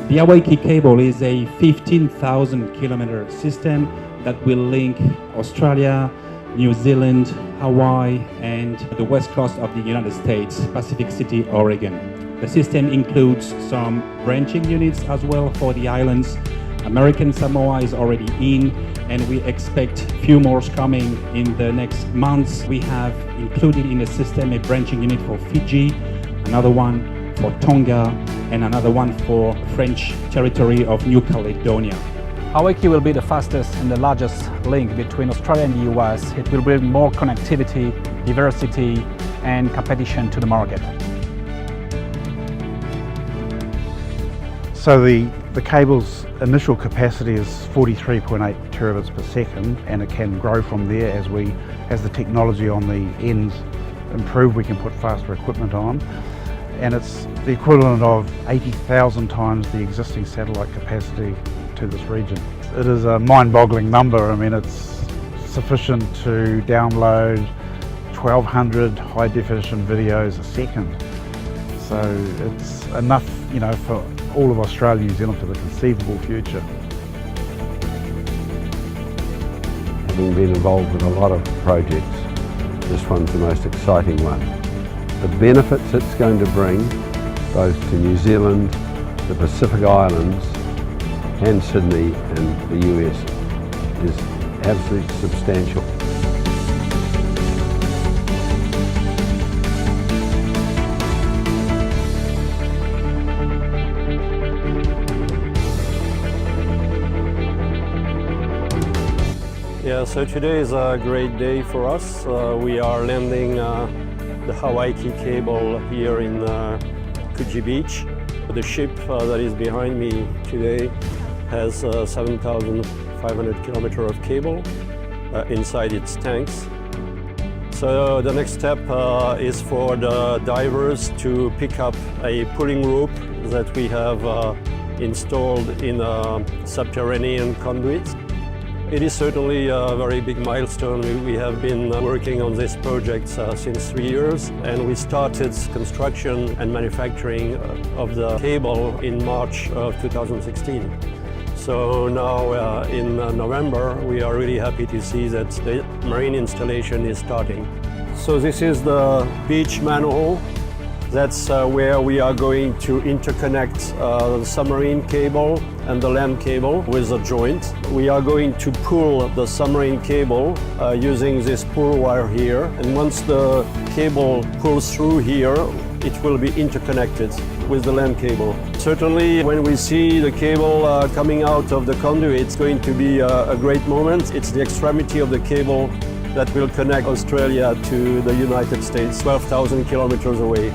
The Hawaiki Cable is a 15,000 kilometer system that will link Australia, New Zealand, Hawaii, and the west coast of the United States, Pacific City, Oregon. The system includes some branching units as well for the islands. American Samoa is already in, and we expect few more coming in the next months. We have included in the system a branching unit for Fiji, another one for Tonga, and another one for French territory of New Caledonia. Hawaiki will be the fastest and the largest link between Australia and the US. It will bring more connectivity, diversity, and competition to the market. So the cable's initial capacity is 43.8 terabits per second, and it can grow from there as the technology on the ends improve. We can put faster equipment on, and it's the equivalent of 80,000 times the existing satellite capacity to this region. It is a mind-boggling number. I mean, it's sufficient to download 1,200 high-definition videos a second. So it's enough, for all of Australia and New Zealand for the conceivable future. Having been involved in a lot of projects, this one's the most exciting one. The benefits it's going to bring both to New Zealand, the Pacific Islands and Sydney and the US is absolutely substantial. Yeah, so today is a great day for us. We are landing the Hawaiki Cable here in Coogee Beach. The ship that is behind me today has 7,500 kilometers of cable inside its tanks. So the next step is for the divers to pick up a pulling rope that we have installed in a subterranean conduit. It is certainly a very big milestone. We have been working on this project since 3 years, and we started construction and manufacturing of the cable in March of 2016. So now in November, we are really happy to see that the marine installation is starting. So this is the beach manhole. That's where we are going to interconnect the submarine cable and the land cable with a joint. We are going to pull the submarine cable using this pull wire here. And once the cable pulls through here, it will be interconnected with the land cable. Certainly, when we see the cable coming out of the conduit, it's going to be a great moment. It's the extremity of the cable that will connect Australia to the United States, 12,000 kilometers away.